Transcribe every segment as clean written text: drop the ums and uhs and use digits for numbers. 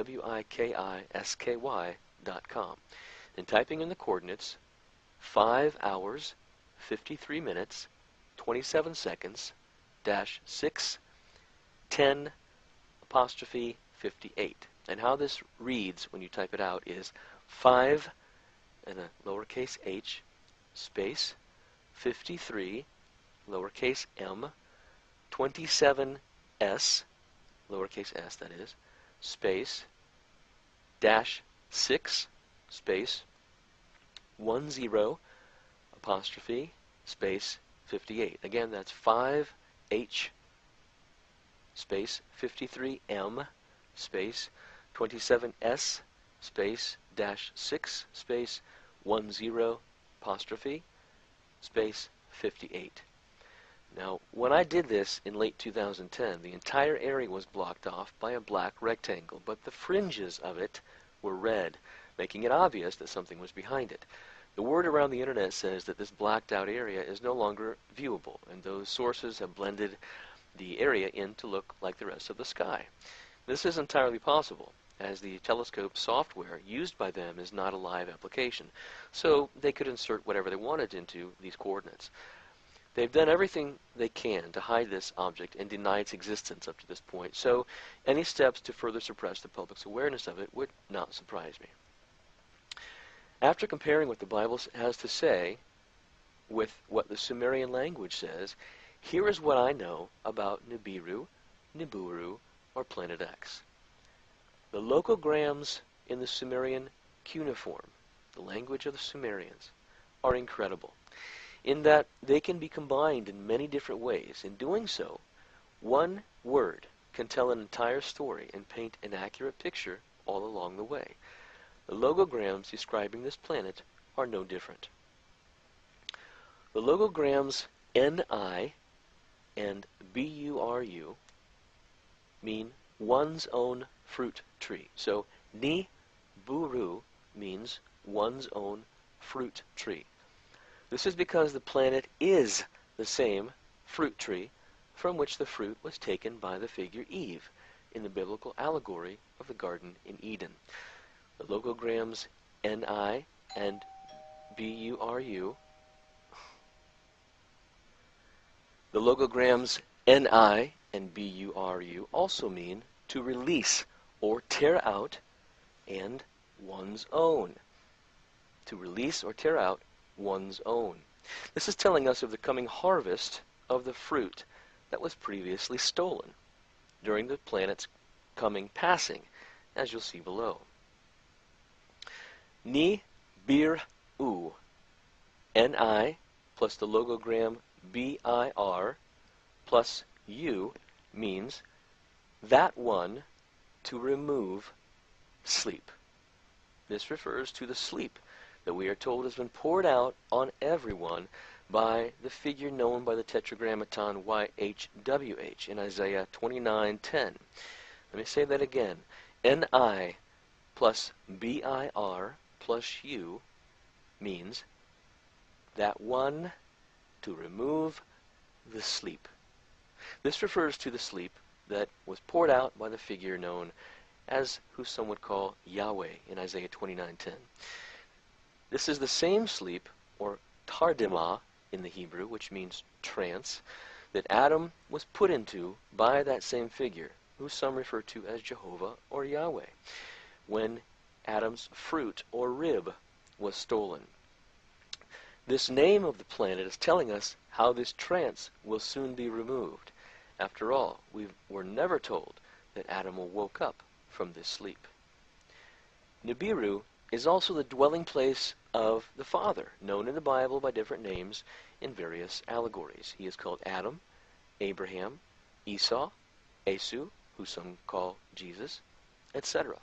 WIKISKY.com, and typing in the coordinates 5 hours, 53 minutes, 27 seconds, dash 6, 10, apostrophe 58. And how this reads when you type it out is 5 and a lowercase h, space, 53, lowercase m, 27 s, lowercase s that is, space, dash 6, space, 10, apostrophe, space, 58. Again, that's 5h, space, 53m, space, 27s, space, dash 6, space, 10, apostrophe, space, 58. Now, when I did this in late 2010, the entire area was blocked off by a black rectangle, but the fringes of it were red, making it obvious that something was behind it. The word around the internet says that this blacked out area is no longer viewable, and those sources have blended the area in to look like the rest of the sky. This is entirely possible, as the telescope software used by them is not a live application, so they could insert whatever they wanted into these coordinates. They've done everything they can to hide this object and deny its existence up to this point, so any steps to further suppress the public's awareness of it would not surprise me. After comparing what the Bible has to say with what the Sumerian language says, here is what I know about Nibiru, Niburu, or Planet X. The logograms in the Sumerian cuneiform, the language of the Sumerians, are incredible, in that they can be combined in many different ways. In doing so, one word can tell an entire story and paint an accurate picture all along the way. The logograms describing this planet are no different. The logograms Ni and Buru mean one's own fruit tree. So Niburu means one's own fruit tree. This is because the planet is the same fruit tree from which the fruit was taken by the figure Eve in the biblical allegory of the Garden in Eden. The logograms Ni and Buru, the logograms Ni and Buru also mean to release or tear out and one's own. To release or tear out one's own. This is telling us of the coming harvest of the fruit that was previously stolen during the planet's coming passing, as you'll see below. Nibiru, Ni plus the logogram Bir plus U means that one to remove sleep. This refers to the sleep that we are told has been poured out on everyone by the figure known by the tetragrammaton YHWH in Isaiah 29:10. Let me say that again. Ni plus Bir plus U means that one to remove the sleep. This refers to the sleep that was poured out by the figure known as who some would call Yahweh in Isaiah 29:10. This is the same sleep, or tardima in the Hebrew, which means trance, that Adam was put into by that same figure, who some refer to as Jehovah or Yahweh, when Adam's fruit or rib was stolen. This name of the planet is telling us how this trance will soon be removed. After all, we were never told that Adam woke up from this sleep. Nibiru is also the dwelling place of the Father, known in the Bible by different names in various allegories. He is called Adam, Abraham, Esau, Esau, who some call Jesus, etc.,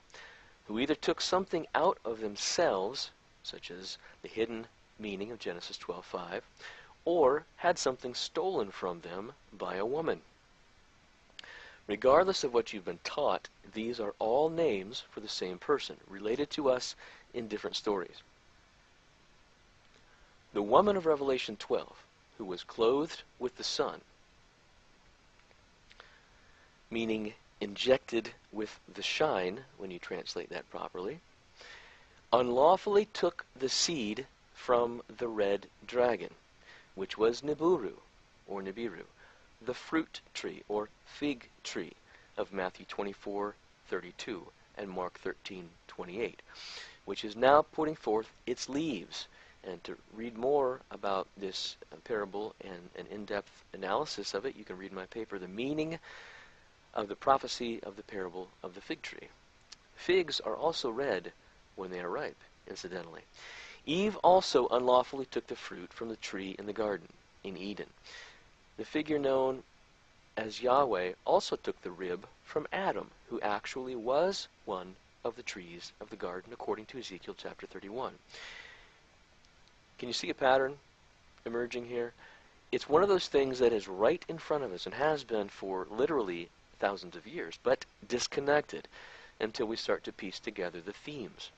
who either took something out of themselves, such as the hidden meaning of Genesis 12:5, or had something stolen from them by a woman. Regardless of what you've been taught, these are all names for the same person, related to us in different stories. The woman of Revelation 12, who was clothed with the sun, meaning injected with the shine, when you translate that properly, unlawfully took the seed from the red dragon, which was Niburu, or Nibiru, the fruit tree, or fig tree, of Matthew 24:32 and Mark 13:28, which is now putting forth its leaves. And to read more about this parable and an in-depth analysis of it, you can read my paper, The Meaning of the Prophecy of the Parable of the Fig Tree. Figs are also red when they are ripe, incidentally. Eve also unlawfully took the fruit from the tree in the garden, in Eden. The figure known as Yahweh also took the rib from Adam, who actually was one of the trees of the garden, according to Ezekiel chapter 31. Can you see a pattern emerging here? It's one of those things that is right in front of us and has been for literally thousands of years, but disconnected until we start to piece together the themes.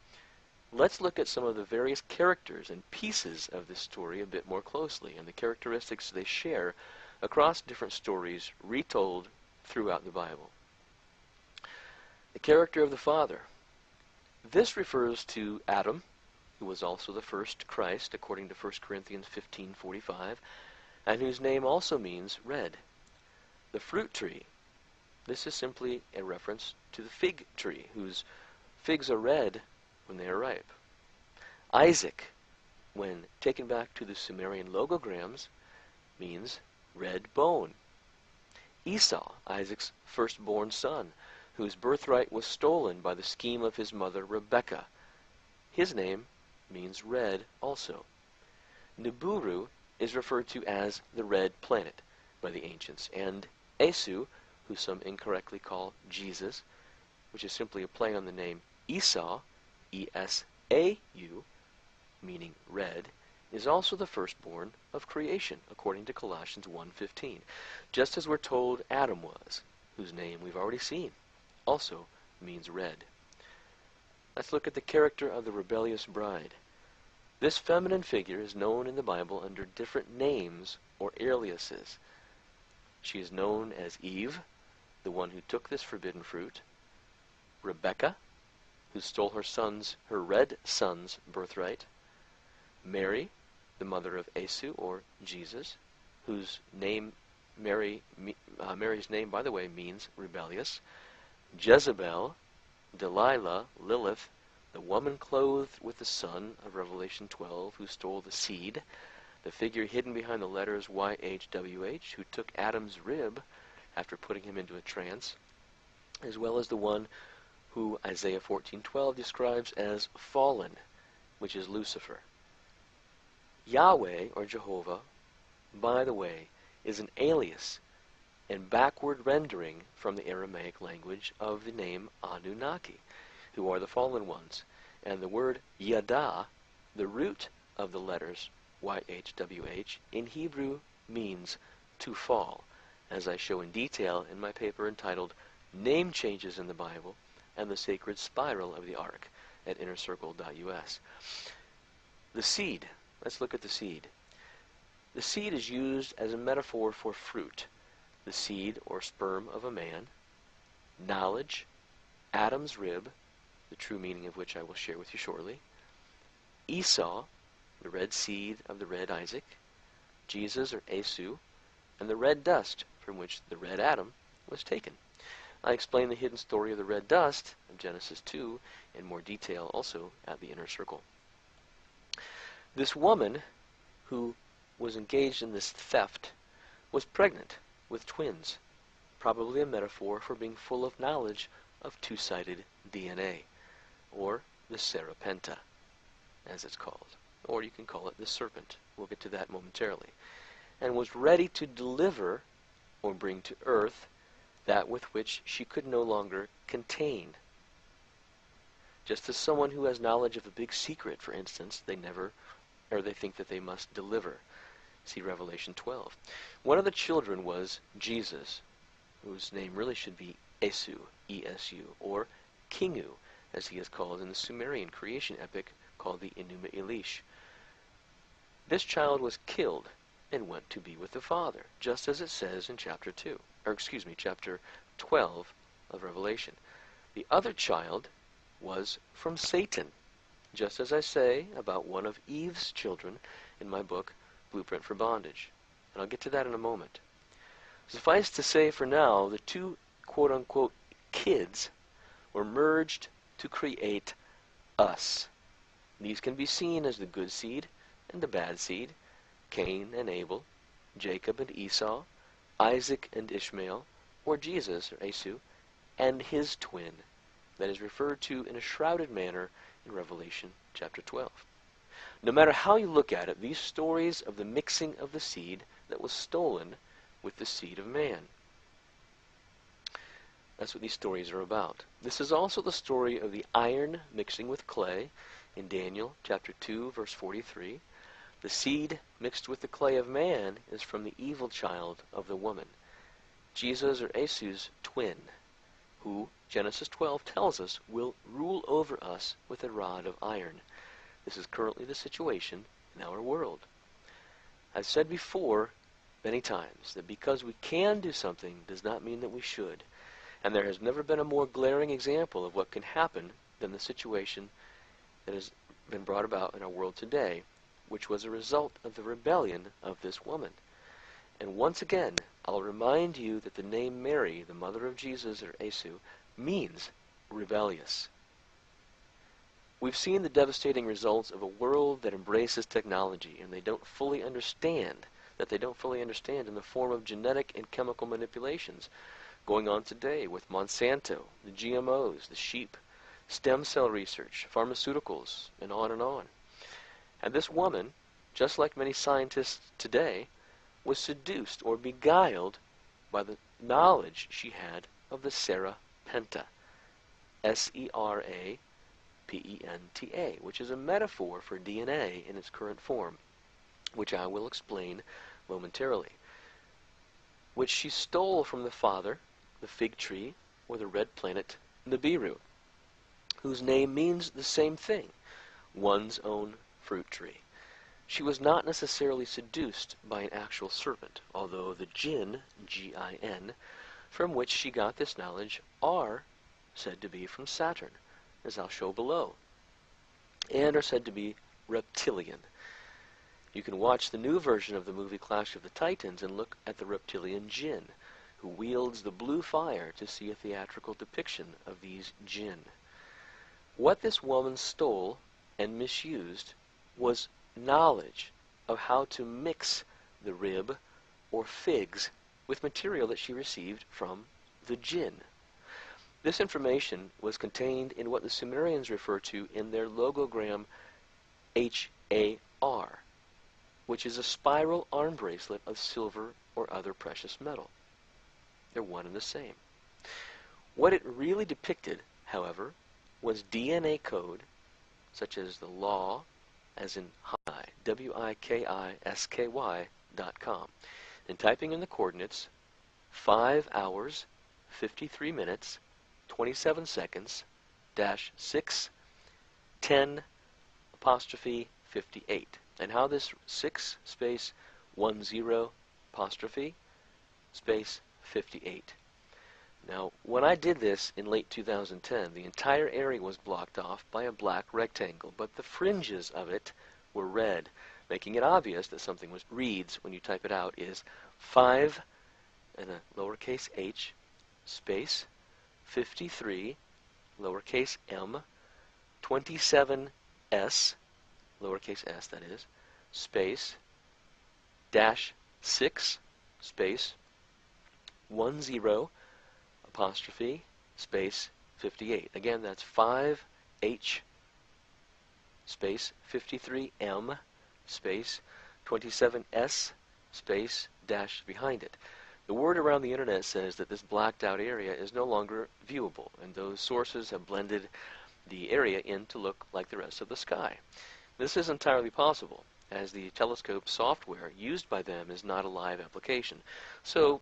Let's look at some of the various characters and pieces of this story a bit more closely, and the characteristics they share across different stories retold throughout the Bible. The character of the Father. This refers to Adam, who was also the first Christ, according to 1 Corinthians 15:45, and whose name also means red. The fruit tree. This is simply a reference to the fig tree, whose figs are red when they are ripe. Isaac, when taken back to the Sumerian logograms, means red bone. Esau, Isaac's firstborn son, whose birthright was stolen by the scheme of his mother Rebekah. His name means red also. Niburu is referred to as the red planet by the ancients, and Esau, who some incorrectly call Jesus, which is simply a play on the name Esau, E-S-A-U, meaning red, is also the firstborn of creation, according to Colossians 1:15, just as we're told Adam was, whose name we've already seen, also means red. Let's look at the character of the rebellious bride. This feminine figure is known in the Bible under different names or aliases. She is known as Eve, the one who took this forbidden fruit; Rebekah, who stole her red son's birthright; Mary, the mother of Esau, or Jesus, whose name Mary's name, by the way, means rebellious; Jezebel, Delilah, Lilith, the woman clothed with the sun of Revelation 12, who stole the seed; the figure hidden behind the letters YHWH, who took Adam's rib after putting him into a trance, as well as the one who Isaiah 14:12 describes as fallen, which is Lucifer. Yahweh, or Jehovah, by the way, is an alias and backward rendering from the Aramaic language of the name Anunnaki, who are the fallen ones. And the word Yada, the root of the letters YHWH, in Hebrew means to fall, as I show in detail in my paper entitled Name Changes in the Bible and the Sacred Spiral of the Ark at innercircle.us. The seed. Let's look at the seed. The seed is used as a metaphor for fruit. The seed or sperm of a man, knowledge, Adam's rib, the true meaning of which I will share with you shortly, Esau, the red seed of the red Isaac, Jesus or Esau, and the red dust from which the red Adam was taken. I explain the hidden story of the red dust of Genesis 2 in more detail also at the Inner Circle. This woman who was engaged in this theft was pregnant with twins, probably a metaphor for being full of knowledge of two-sided DNA, or the Serapenta, as it's called, or you can call it the serpent. We'll get to that momentarily. And was ready to deliver or bring to earth that with which she could no longer contain. Just as someone who has knowledge of a big secret, for instance, they think that they must deliver. See Revelation 12. One of the children was Jesus, whose name really should be Esu, E-S-U, or Kingu, as he is called in the Sumerian creation epic called the Enuma Elish. This child was killed and went to be with the Father, just as it says in chapter 12 of Revelation. The other child was from Satan, just as I say about one of Eve's children in my book, Blueprint for Bondage. And I'll get to that in a moment. Suffice to say for now, the two quote-unquote kids were merged to create us. These can be seen as the good seed and the bad seed, Cain and Abel, Jacob and Esau, Isaac and Ishmael, or Jesus, or Esau, and his twin, that is referred to in a shrouded manner in Revelation chapter 12. No matter how you look at it, these stories of the mixing of the seed that was stolen with the seed of man. That's what these stories are about. This is also the story of the iron mixing with clay in Daniel chapter 2, verse 43. The seed mixed with the clay of man is from the evil child of the woman, Jesus or Esau's twin, who, Genesis 12 tells us, will rule over us with a rod of iron. This is currently the situation in our world. I've said before many times that because we can do something does not mean that we should. And there has never been a more glaring example of what can happen than the situation that has been brought about in our world today, which was a result of the rebellion of this woman. And once again, I'll remind you that the name Mary, the mother of Jesus or Esau, means rebellious. We've seen the devastating results of a world that embraces technology, and they don't fully understand in the form of genetic and chemical manipulations going on today with Monsanto, the GMOs, the sheep, stem cell research, pharmaceuticals, and on and on. And this woman, just like many scientists today, was seduced or beguiled by the knowledge she had of the Serapenta, Serapenta, which is a metaphor for DNA in its current form, which I will explain momentarily, which she stole from the father, the fig tree, or the red planet Nibiru, whose name means the same thing, one's own fruit tree. She was not necessarily seduced by an actual serpent, although the jinn, G-I-N, from which she got this knowledge are said to be from Saturn, as I'll show below, and are said to be reptilian. You can watch the new version of the movie Clash of the Titans and look at the reptilian jinn, who wields the blue fire to see a theatrical depiction of these jinn. What this woman stole and misused was knowledge of how to mix the rib or figs with material that she received from the jinn. This information was contained in what the Sumerians refer to in their logogram HAR, which is a spiral arm bracelet of silver or other precious metal. They're one and the same. What it really depicted, however, was DNA code, such as the law, as in Wiki, WIKISKY.com, and typing in the coordinates 5 hours, 53 minutes, 27 seconds, -6, 10, apostrophe, 58. And how this 6 space 10 apostrophe space 58. Now, when I did this in late 2010, the entire area was blocked off by a black rectangle, but the fringes of it were red, making it obvious that something reads when you type it out is 5 and a lowercase h space 53 lowercase m 27s lowercase s, that is, space -6 space 10 apostrophe space 58. Again, that's 5h space 53m space 27s space dash behind it. The word around the internet says that this blacked out area is no longer viewable, and those sources have blended the area in to look like the rest of the sky. This is entirely possible, as the telescope software used by them is not a live application. So